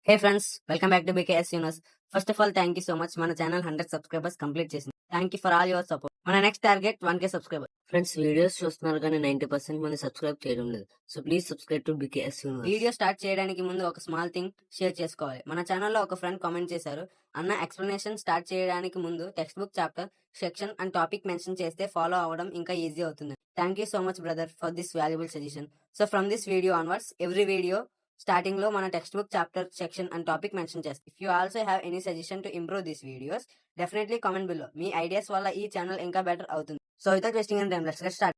Hey friends, welcome back to BKS Universe. First of all, thank you so much. మన channel 100 subscribers complete చేసింది. Thank you for all your support. మన next target 1K subscriber. Friends, videos చూస్తున్నారు కానీ 90% మంది subscribe చేయడం లేదు. So please subscribe to BKS Universe. Video start చేయడానికి ముందు ఒక స్మాల్ థింగ్ షేర్ చేసుకోవాలి. మన ఛానల్లో ఒక ఫ్రెండ్ కామెంట్ చేశారు, అన్న ఎక్స్ప్లెనేషన్ స్టార్ట్ చేయడానికి ముందు text book chapter, section and topic mention చేస్తే ఫాలో అవ్వడం ఇంకా ఈజీ అవుతుంది. Thank you so much brother for this valuable suggestion. So from this video onwards every video starting లో మన text book chapter, section and topic mention చేస్తాం. If you also have any suggestion to improve this videos, definitely comment below. మీ ideas వల్ల ఈ channel ఇంకా better అవుతుంది. So without wasting any time, let's get start.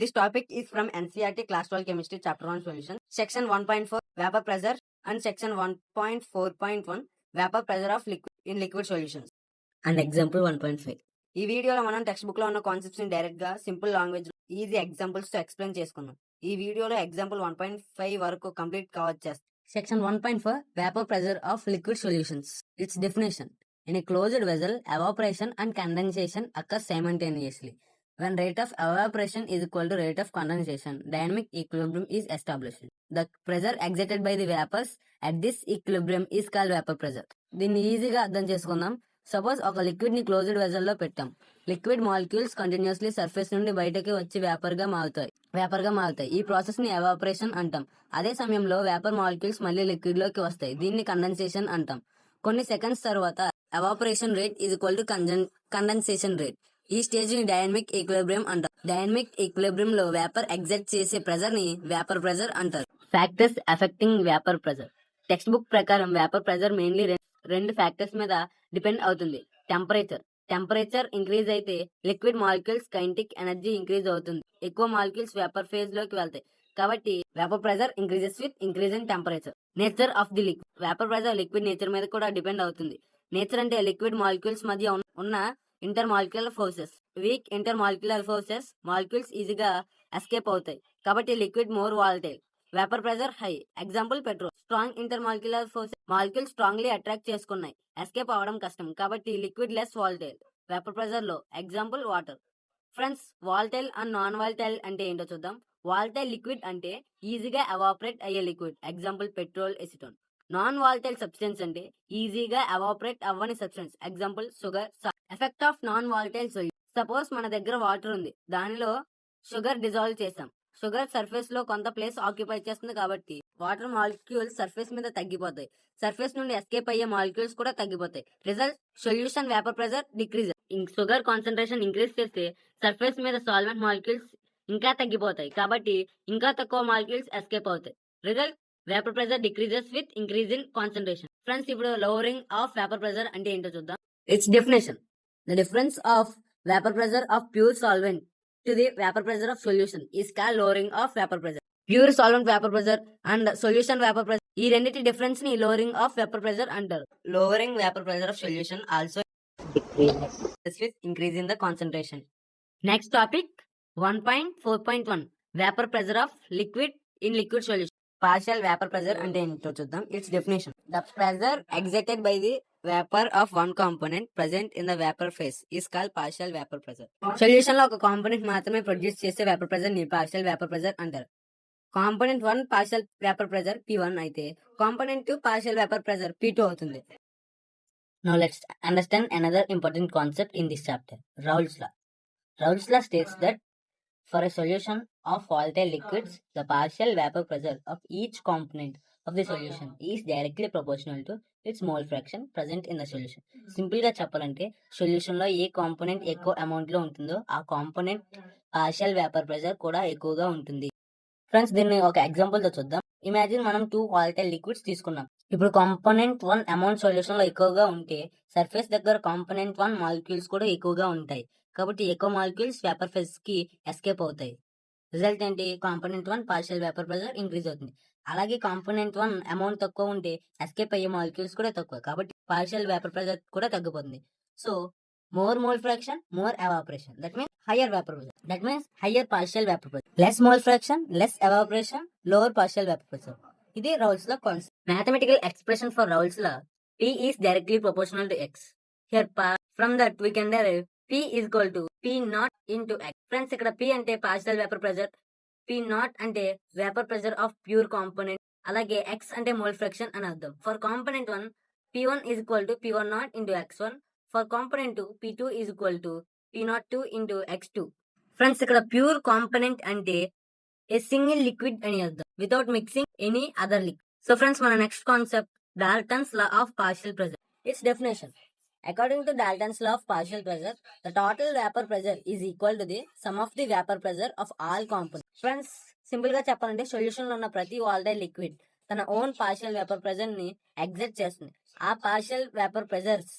This topic is from NCERT Class 12 Chemistry Chapter 1 Solution, Section 1.4 Vapor Pressure and Section 1.4.1 Vapor Pressure of liquid in liquid solutions and Example 1.5. ఈ వీడియోలో మనం text book లో ఉన్న concepts ని direct గా simple language లో easy examples తో explain చేసుకున్నాం. ఈ వీడియోలో ఎగ్జాంపుల్ 1.5 వరకు కంప్లీట్ కావచ్చు. Section 1.4 vapour pressure of liquid solutions. It's definition: in a closed vessel, evaporation and condensation occur simultaneously. When rate of evaporation is equal to rate of condensation, dynamic equilibrium is established. The pressure exerted by the vapors at this equilibrium is called vapor pressure. దీన్ని ఈజీగా అర్థం చేసుకుందాం. Suppose ఒక liquid ని closed vessel లో పెట్టాం. Liquid molecules continuously surface నుండి బయటకి వచ్చి వేపర్ గా మారుతాయి. ఈ ప్రాసెస్ ని ఎవాపరేషన్ అంటాం. అదే సమయంలో వేపర్ మాలిక్యూల్స్ మళ్ళీ లిక్విడ్ లోకి వస్తాయి. దీన్ని కండెన్సేషన్ అంటాం. కొన్ని సెకండ్స్ తర్వాత evaporation rate is equal to condensation rate. ఈ స్టేజ్ ని డైనమిక్ ఈక్విలిబ్రియం అంటారు. డైనమిక్ ఈక్విలిబ్రియం లో వేపర్ ఎగ్జర్ట్ చేసే ప్రెజర్ ని వేపర్ ప్రెజర్ అంటారు. Factors effecting vapour pressure. Text book ప్రకారం వేపర్ ప్రెజర్ మెయిన్లీ రెండు ఫ్యాక్టర్స్ మీద డిపెండ్ అవుతుంది. టెంపరేచర్ ఇంక్రీజ్ అయితే liquid molecules kinetic energy increase అవుతుంది. ఎక్కువ మాలిక్యూల్స్ వేపర్ ఫేజ్ లోకి వెళ్తాయి. కాబట్టి vapour pressure increases with increase in temperature. Nature of the liquid. Vapour pressure liquid nature మీద కూడా డిపెండ్ అవుతుంది. నేచర్ అంటే లిక్విడ్ మాలిక్యూల్స్ మధ్య ఉన్న intermolecular forces. Weak intermolecular forces molecules ఈజీగా ఎస్కేప్ అవుతాయి. కాబట్టి liquid more volatile. Vapour pressure high. Example petrol. Strong intermolecular forces molecules strongly attract చేసుకున్నాయి. ఎస్కేప్ అవడం కష్టం. కాబట్టి liquid less volatile. Vapour pressure low. Example water. Friends, volatile and non volatile అంటే ఏంటో చూద్దాం. వాలటైల్ లిక్విడ్ అంటే ఈజీగా evaporate అయ్యే liquid. Example petrol, acetone. Non volatile substance అంటే ఈజీగా ఎవాపరేట్ అవ్వని substance. Example sugar, salt. Effect of non volatile solution. Suppose మన దగ్గర వాటర్ ఉంది, దానిలో షుగర్ డిజాల్వ్ చేసాం. షుగర్ సర్ఫేస్ లో కొంత ప్లేస్ ఆక్యుపై చేస్తుంది కాబట్టి వాటర్ మాలిక్యూల్స్ సర్ఫేస్ మీద తగ్గిపోతాయి. సర్ఫేస్ నుండి ఎస్కేప్ అయ్యే మాలిక్యూల్స్ కూడా తగ్గిపోతాయి. Result: solution vapour pressure decrease. Sugar concentration increase చేస్తే సర్ఫేస్ మీద సాల్వెంట్ మాలిక్యూల్స్ ఇంకా తగ్గిపోతాయి. కాబట్టి ఇంకా తక్కువ మాలిక్యూల్స్ ఎస్కేప్ అవుతాయి. Result: vapour pressure decreases with increase in concentration. Friends, ఇప్పుడు లోవరింగ్ ఆఫ్ వేపర్ ప్రెజర్ అంటే ఏంటో చూద్దాం. It's definition: the difference of vapour pressure of pure solvent to the vapor pressure of solution is called lowering of vapor pressure. Pure solvent vapor pressure and solution vapor pressure, ఈ రెండిటి difference ని lowering of vapor pressure అంటారు. Lowering vapor pressure of solution also decreases with increase in the concentration. Next topic 1.4.1 vapor pressure of liquid in liquid solution. Partial vapor pressure అంటే ఏంటో చూద్దాం. Its definition: the pressure exerted by the vapor of one component present in the vapor phase is called partial vapor pressure. Solution లో ఒక component మాత్రమే produce చేసే vapour pressure ని partial vapour pressure అంటారు. Component 1 partial vapour pressure P1 అయితే component 2 partial vapour pressure P2 అవుతుంది. Now let's understand another important concept in this chapter, Raoult's law. Raoult's law states that for a solution of volatile liquids, the partial vapor pressure of each component of the solution is directly proportional to its mole fraction present in the solution. Simple గా చెప్పాలంటే solution లో ఏ component ఎక్కువ amount లో ఉంటుందో ఆ component partial vapour pressure కూడా ఎక్కువగా ఉంటుంది. ఫ్రెండ్స్, దీన్ని ఒక ఎగ్జాంపుల్ తో చూద్దాం. ఇమాజిన్ మనం 2 వాలటైల్ లిక్విడ్స్ తీసుకున్నాం. ఇప్పుడు కాంపోనెంట్ 1 అమౌంట్ సొల్యూషన్ లో ఎక్కువగా ఉంటే సర్ఫేస్ దగ్గర కాంపోనెంట్ 1 మాలిక్యూల్స్ కూడా ఎక్కువగా ఉంటాయి. కాబట్టి ఎక్కువ మాలిక్యూల్స్ వేపర్ ఫేజ్ కి ఎస్కేప్ అవుతాయి. రిజల్ట్ ఏంటి? Component 1 partial vapour pressure increase అవుతుంది. అలాగే కాంపోనెంట్ 1 అమౌంట్ తక్కువ ఉంటే ఎస్కేప్ అయ్యే మాలిక్యూల్స్ కూడా తక్కువ. కాబట్టి పార్షియల్ వేపర్ ప్రెజర్ కూడా తగ్గిపోతుంది. So more mole fraction, more evaporation. That means higher vapour pressure. That means higher partial vapour pressure. Less mole fraction, less evaporation, lower partial vapour pressure. ఇది Raoult's law concept. Mathematical expression for Raoult's law: P is directly proportional to X. Here from that we can derive P is equal to P naught into X. Friends ఇక్కడ P అంటే partial vapour pressure, P naught అంటే vapour pressure of pure component, అలాగే X అంటే mole fraction అని అర్థం. For component 1 P1 is equal to P1 naught into X1. For component 2 P2 is equal to P naught 2 into X2. Friends ఇక్కడ pure component అంటే a single liquid అని అర్థం, without mixing any other liquid. So friends మన next concept Dalton's law of partial pressure. Its definition. According to Dalton's law of partial pressure, the total vapor pressure is equal to the sum of the vapor pressure of all components. Friends simple గా చెప్పాలంటే solution లో ఉన్న ప్రతి volatile liquid తన own partial vapour pressure ని exert చేస్తుంది. ఆ partial vapour pressures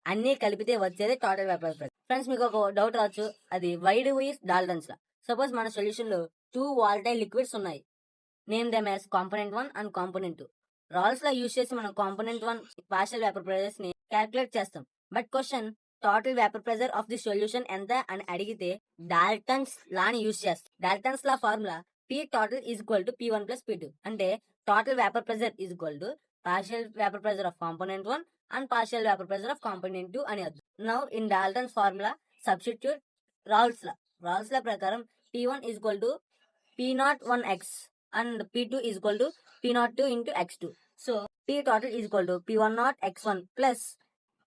అన్ని కలిపితే వచ్చేది టోటల్ వేపర్ ప్రెజర్. ఫ్రెండ్స్ మీకు ఒక డౌట్ రావచ్చు, అది why do we use Dalton's law. Suppose మన సొల్యూషన్ లో 2 వాలటైల్ లిక్విడ్స్ ఉన్నాయి, name them as component 1 and component 2. Raoult's law use చేసి మనం కాంపోనెంట్ 1 పార్షియల్ వేపర్ ప్రెజర్స్ ని క్యాల్కులేట్ చేస్తాం. But question total vapour pressure of the solution ఎంత అని అడిగితే డాల్టన్స్ లా ని యూజ్ చేస్తాం. Dalton's law formula P total is equal to P1 plus P2. అంటే total vapour pressure is equal to partial vapour pressure of component 1 and partial vapour pressure of component 2 అని అర్థం. Now in Dalton's formula substitute Raoult's law ప్రకారం P1 is equal to P01X and P2 is equal to P02 into X2. So P total is equal to P10 X1 plus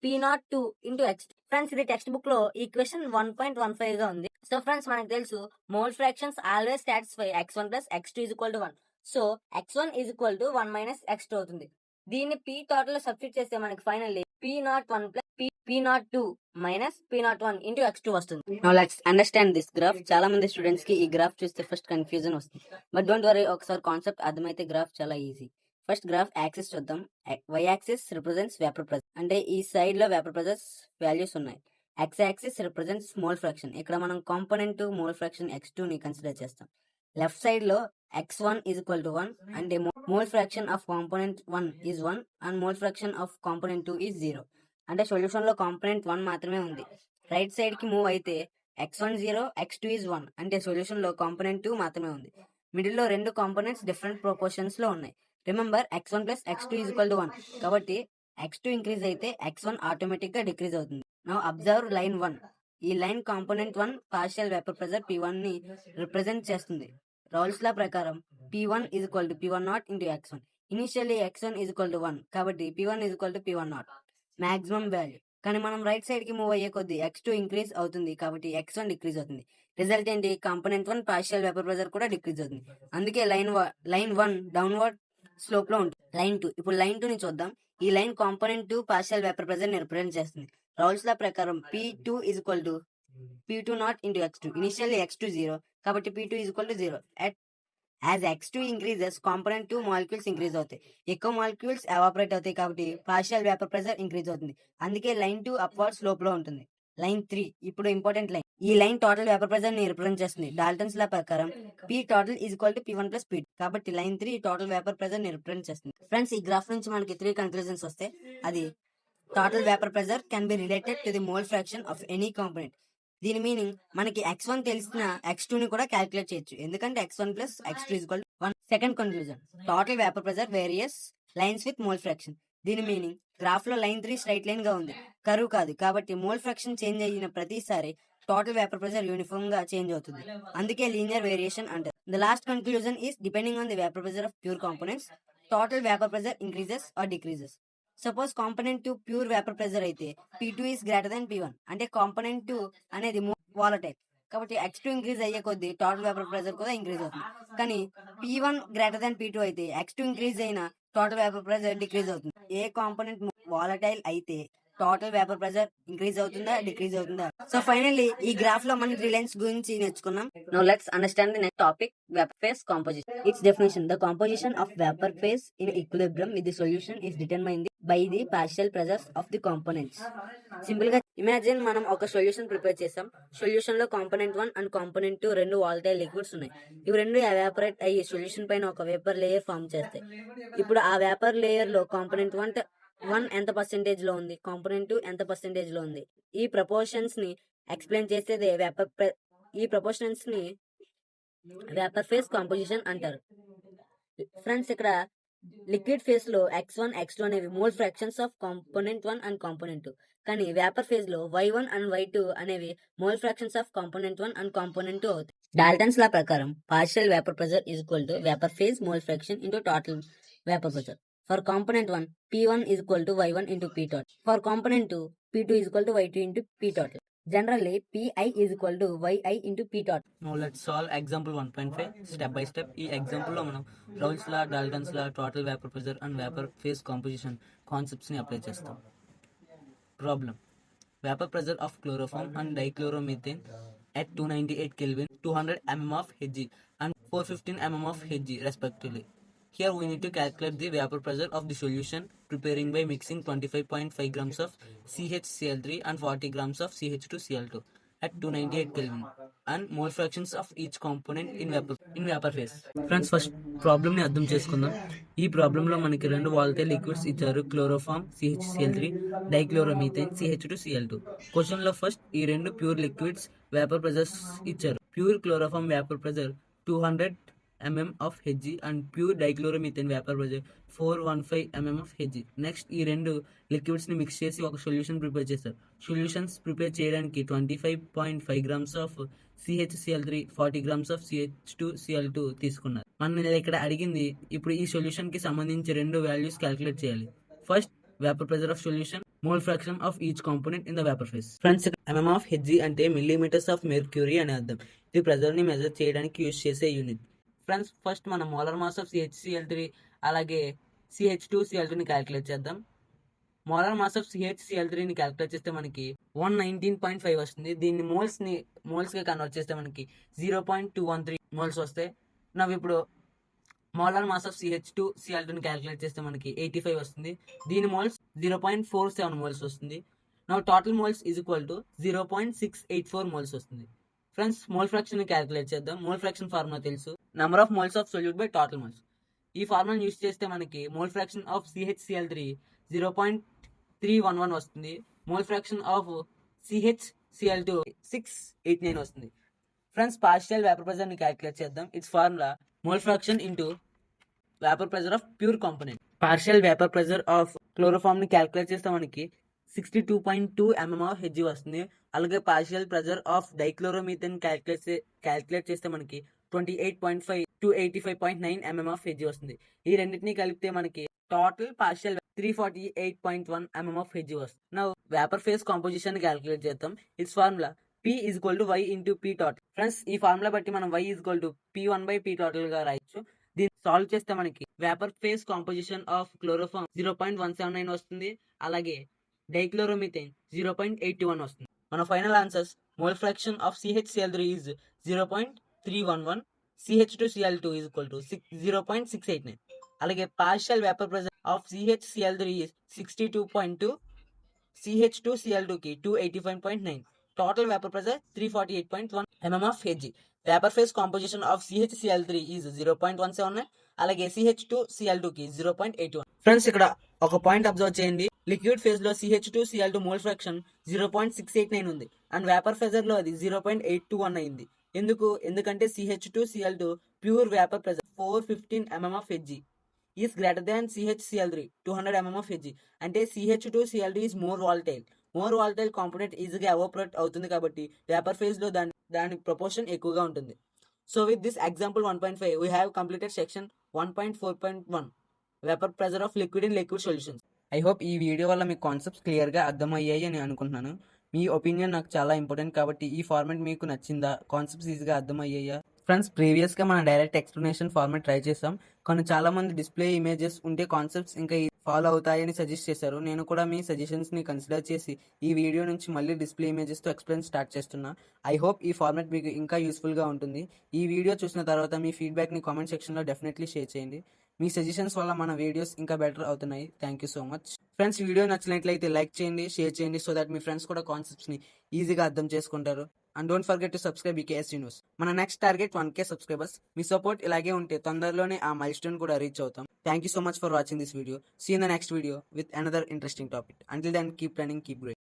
P02 into X2. Friends ఇది text book లో equation 1.15 గా ఉంది. So friends మనకు తెలుసు mole fractions always satisfy X1 plus X2 is equal to 1. So X1 is equal to 1 minus X2 అవుతుంది. దీన్ని P total లో substitute చేస్తే మనకి finally P01 plus P02 minus P01 into X2 వస్తుంది. Now let's understand this graph. చాలా మంది students కి ఈ గ్రాఫ్ చూస్తే ఫస్ట్ కన్ఫ్యూజన్ వస్తుంది. బట్ డోంట్ వరీ, ఒకసారి కాన్సెప్ట్ అర్థమైతే గ్రాఫ్ చాలా ఈజీ. ఫస్ట్ గ్రాఫ్ యాక్సిస్ చూద్దాం. Y axis represents vapour pressure, అంటే ఈ సైడ్ లో వేపర్ ప్రెజర్స్ వాల్యూస్ ఉన్నాయి. X axis represents mole fraction, ఇక్కడ మనం కాంపోనెంట్ మోల్ ఫ్రాక్షన్ X2 ని కన్సిడర్ చేస్తాం. లెఫ్ట్ సైడ్ లో X1 is equal to 1 అంటే mole fraction of component 1 is 1 and mole fraction of component 2 is 0. అంటే solution లో component 1 మాత్రమే ఉంది. రైట్ సైడ్ కి మూవ్ అయితే X1 0, X2 is 1 అంటే సొల్యూషన్ లో కాంపోనెంట్ 2 మాత్రమే ఉంది. మిడిల్ లో రెండు కాంపోనెంట్స్ డిఫరెంట్ ప్రొపోర్షన్స్ లో ఉన్నాయి. Remember X1 plus X2 is equal to 1 కాబట్టి X2 ఇంక్రీజ్ అయితే X1 ఆటోమేటిక్ గా డిక్రీజ్ అవుతుంది. Now observe line 1. ఈ line component 1 partial vapour pressure P1 ని రిప్రజెంట్ చేస్తుంది. రాల్స్ లా ప్రకారం P1 is equal to P10 into X1. Initially X1 is equal to 1 కాబట్టి P1 is equal to P10 maximum value. కానీ మనం right side కి move అయ్యే కొద్ది X2 increase అవుతుంది కాబట్టి X1 డిక్రీజ్ అవుతుంది. రిజల్ట్ ఏంటి, కాంపోనెంట్ 1 పార్షియల్ వేపర్ ప్రెజర్ కూడా డిక్రీజ్ అవుతుంది. అందుకే లైన్ 1 డౌన్వర్డ్ స్లోప్ లో ఉంటుంది. లైన్ 2, ఇప్పుడు లైన్ 2 ని చూద్దాం. ఈ line component 2 partial vapour pressure ని రిప్రజెంట్ చేస్తుంది. రాల్స్ లా ప్రకారం P2 is equal to P20 into X2. Initially X2 0 కాబట్టి P2 is equal to 0. As X2 increases, component 2 molecules increase అవుతాయి. ఎక్కువ molecules evaporate అవుతాయి కాబట్టి పార్షియల్ వేపర్ ప్రెజర్ ఇంక్రీజ్ అవుతుంది. అందుకే లైన్ 2 అప్వర్డ్ స్లోప్ లో ఉంటుంది. లైన్ 3 ఇప్పుడు ఇంపార్టెంట్ లైన్. ఈ లైన్ టోటల్ వేపర్ ప్రెజర్ ని రిప్రజెంట్ చేస్తుంది. డాల్టన్స్ లా ప్రకారం P total is equal to P1 plus P2 కాబట్టి లైన్ 3 టోటల్ వేపర్ ప్రెజర్ ని రిప్రజెంట్ చేస్తుంది. ఫ్రెండ్స్ ఈ గ్రాఫ్ నుంచి మనకి 3 కన్క్లూజన్స్ వస్తాయి. అది total vapour pressure can be related to the mole fraction of any component. దీని మీనింగ్ మనకి X1 తెలిసిన X2 ని కూడా క్యాల్కులేట్ చేయొచ్చు, ఎందుకంటే X1 plus X2 is equal to 1. Second conclusion, total vapour pressure various lines with mole fraction. దీని meaning graph లో line 3 straight line గా ఉంది, కర్వ్ కాదు. కాబట్టి మోల్ ఫ్రాక్షన్ చేంజ్ అయిన ప్రతిసారి టోటల్ వేపర్ ప్రెజర్ యూనిఫామ్ గా చేంజ్ అవుతుంది. అందుకే లీనియర్ వేరియేషన్ అంటారు. The last conclusion is depending on the vapour pressure of pure components, total vapour pressure increases or decreases. Suppose component 2 pure vapour pressure అయితే P2 is greater than P1 అంటే component 2 అనేది volatile కాబట్టి X2 increase అయ్యే కొద్ది total vapour pressure కూడా increase అవుతుంది. కానీ P1 greater than P2 అయితే X2 ఇంక్రీజ్ అయిన టోటల్ వేపర్ ప్రెజర్ డిక్రీజ్ అవుతుంది. ఏ కాంపోనెంట్ వాలటైల్ అయితే టోటల్ వేపర్ ప్రెజర్ ఇంక్రీజ్ అవుతుందా డిక్రీజ్ అవుతుందా. సో ఫైనల్లీ ఈ గ్రాఫ్ లో మనం రిలయన్స్ గురించి నేర్చుకున్నాం. Now let's understand the next topic, vapour phase composition. It's definition, the composition of vapour phase in equilibrium with the solution is determined by the partial pressures of the components. Simple గా imagine మనం ఒక solution prepare చేసాం. Solution లో component 1 and component 2 రెండు volatile liquids ఉన్నాయి. ఇవి రెండు evaporate అయ్యి సొల్యూషన్ పైన ఒక వేపర్ లేయర్ ఫామ్ చేస్తాయి. ఇప్పుడు ఆ వేపర్ లేయర్ లో కాంపోనెంట్ 1 ఎంత పర్సెంటేజ్ లో ఉంది, కాంపోనెంట్ 2 ఎంత పర్సెంటేజ్ లో ఉంది, ఈ ప్రపోర్షన్స్ ని ఎక్స్ప్లెయిన్ చేసేదే ఈ ప్రపోర్షన్స్ ని వేపర్ ఫేజ్ కాంపోజిషన్ అంటారు. ఫ్రెండ్స్ ఇక్కడ లిక్విడ్ ఫేజ్ లో X1, X2 అనేవి mole fractions of component 1 and component 2. కానీ వేపర్ ఫేజ్ లో y1 అండ్ y2 అనేవి mole fractions of component 1 and component 2 అవుతాయి. డాల్టన్స్ లా ప్రకారం partial vapour pressure is equal to vapour phase mole fraction into total vapour pressure. For component 1 P1 is equal to y1 into P total. For component 2 P2 is equal to y2 into P total. Generally Pi is equal to yi into P total. Now let's solve example 1.5 step by step. ఈ example లో మనం Raoult's law, Dalton's law, total vapour pressure and vapour phase composition concepts ని apply చేస్తాం. Problem: vapour pressure of chloroform and dichloromethane at 298 Kelvin, 200 mm of Hg and 415 mm of Hg respectively. Here we need to calculate the vapor pressure of the solution preparing by mixing 25.5 grams of CHCl3 and 40 grams of CH2Cl2 at 298 Kelvin and mole fractions of each component in vapor phase. Friends, first problem ని అర్థం చేసుకుందాం. ఈ problem లో మనకి రెండు volatile liquids ఇచ్చారు, chloroform CHCl3, dichloromethane CH2Cl2. Question లో first ఈ రెండు ప్యూర్ లిక్విడ్స్ వేపర్ ప్రెజర్స్ ఇచ్చారు. Pure chloroform vapour pressure 200 mm of Hg and pure dichloromethane vapor pressure 415 mm of Hg. Next ఈ రెండు లిక్విడ్స్ ని మిక్స్ చేసి ఒక సొల్యూషన్ ప్రిపేర్ చేస్తారు. సొల్యూషన్స్ ప్రిపేర్ చేయడానికి 25.5 grams of CHCl3, 40 grams of CH2Cl2 తీసుకున్నారు. మనం ఇక్కడ అడిగింది ఇప్పుడు ఈ సొల్యూషన్ కి సంబంధించి రెండు వాల్యూస్ క్యాలిక్యులేట్ చేయాలి. First vapour pressure of solution, mole fraction of each component in the vapour phase. Friends, mm of Hg అంటే మిల్లీమీటర్స్ ఆఫ్ మెర్క్యూరీ అని అర్థం. ఇది ప్రెజర్ ని మెజర్ చేయడానికి యూజ్ చేసే యూనిట్. ఫ్రెండ్స్, ఫస్ట్ మనం మోలార్ మాస్ ఆఫ్ CHCl3 అలాగే CH2Cl2ని calculate చేద్దాం. మోలార్ మాస్ ఆఫ్ CHCl3ని క్యాలిక్యులేట్ చేస్తే మనకి 119.5 వస్తుంది. దీన్ని మోల్స్ గా కన్వర్ట్ చేస్తే మనకి 0.213 మోల్స్ వస్తాయి. నవ్వు ఇప్పుడు మోలార్ మాస్ ఆఫ్ CH2Cl2ని క్యాలిక్యులేట్ చేస్తే మనకి 85 వస్తుంది. దీని మోల్స్ 0.47 మోల్స్ వస్తుంది. నవ్వు total moles is equal to 0.684 moles వస్తుంది. ఫ్రెండ్స్, మోల్ ఫ్రాక్షన్ క్యాలిక్యులేట్ చేద్దాం. మోల్ ఫ్రాక్షన్ ఫార్ములా తెలుసు, number of moles of solute by total moles. ఈ ఫార్ములా యూస్ చేస్తే మనకి మోల్ ఫ్రాక్షన్ ఆఫ్ CHCl3 0.311 వస్తుంది. మోల్ ఫ్రాక్షన్ ఆఫ్ CHCl2 689 వస్తుంది. Friends, partial vapour pressure ని calculate చేద్దాం. It's formula mole fraction into vapour pressure of pure component. Partial vapour pressure of chloroform ని calculate చేస్తే మనకి 62.2 mm of Hg వస్తుంది. అలాగే partial pressure of dichloromethane calculate చేస్తే మనకి 28.5 to 85.9 mm ఆఫ్ Hg వస్తుంది. ఈ రెండింటిని కలిపితే మనకి total partial 348.1 mm of Hg వస్తుంది. నా వేపర్ ఫేజ్ కాంపోజిషన్ క్యాలిక్యులేట్ చేద్దాం. It's formula P is equal to y into P total. Friends, ఈ ఫార్ములా బట్టి మనం y is equal to P1 by P total గా రాయొచ్చు. దీన్ని సాల్వ్ చేస్తే మనకి vapour phase composition of chloroform 0.179 వస్తుంది. అలాగే డైక్లోరోమీథేన్ 0.81 వస్తుంది. మన final answers: mole fraction of CHCl3 is 0.311, CH2Cl2 is equal to 0.689. అలాగే partial vapour pressure of CHCl3 is 62.2, CH2Cl2 కి 285.9, total vapour pressure 348.1 mm of Hg. Vapour phase composition of CHCl3 is 0.179, అలాగే CH2Cl2 కి 0.81. Friends, ఇక్కడ ఒక point observe చేయండి. Liquid phase లో CH2Cl2 mole fraction 0.689 ఉంది and vapour phasor లో అది 0.821 అయింది. ఎందుకంటే CH2Cl2 pure vapour pressure 415 mm of Hg is greater than CHCl3 200 mm of Hg. అంటే CH2Cl2 is more volatile component ఈజీగా ఎవాపరేట్ అవుతుంది కాబట్టి వేపర్ ఫేజ్ లో దాని ప్రపోర్షన్ ఎక్కువగా ఉంటుంది. So with this example 1.5 we have completed section 1.4.1 vapour pressure of liquid in liquid solutions. I hope ఈ video వల్ల మీకు కాన్సెప్ట్స్ క్లియర్గా అర్థమయ్యాయి అని అనుకుంటున్నాను. మీ ఒపీనియన్ నాకు చాలా ఇంపార్టెంట్ కాబట్టి ఈ ఫార్మాట్ మీకు నచ్చిందా? కాన్సెప్ట్స్ ఈజీగా అర్థమయ్యాయా? ఫ్రెండ్స్, ప్రీవియస్గా మనం డైరెక్ట్ ఎక్స్ప్లెనేషన్ ఫార్మాట్ ట్రై చేసాం, కానీ చాలా మంది డిస్ప్లే ఇమేజెస్ ఉంటే కాన్సెప్ట్స్ ఇంకా ఫాలో అవుతాయని సజెస్ట్ చేశారు. నేను కూడా మీ సజెషన్స్ని కన్సిడర్ చేసి ఈ వీడియో నుంచి మళ్ళీ డిస్ప్లే ఇమేజెస్తో ఎక్స్ప్లెయిన్ స్టార్ట్ చేస్తున్నా. ఐ హోప్ ఈ ఫార్మాట్ మీకు ఇంకా యూస్ఫుల్గా ఉంటుంది. ఈ వీడియో చూసిన తర్వాత మీ ఫీడ్బ్యాక్ని కామెంట్ సెక్షన్లో డెఫినెట్లీ షేర్ చేయండి. మీ సజెషన్స్ వల్ల మన వీడియోస్ ఇంకా బెటర్ అవుతున్నాయి. Thank you so much. Friends, video నచ్చినట్లయితే లైక్ చేయండి, షేర్ చేయండి, సో దట్ మీ ఫ్రెండ్స్ కూడా కాన్సెప్ట్స్ని ఈజీగా అర్థం చేసుకుంటారు. And don't forget to subscribe BKSG news. మన నెక్స్ట్ టార్గెట్ 1K సబ్స్క్రైబర్స్. మీ సపోర్ట్ ఇలాగే ఉంటే తొందరలోనే ఆ మైల్ స్టోన్ కూడా రీచ్ అవుతాం. Thank you so much for watching this video. See in the next video with another interesting topic. Until then, keep running, keep growing.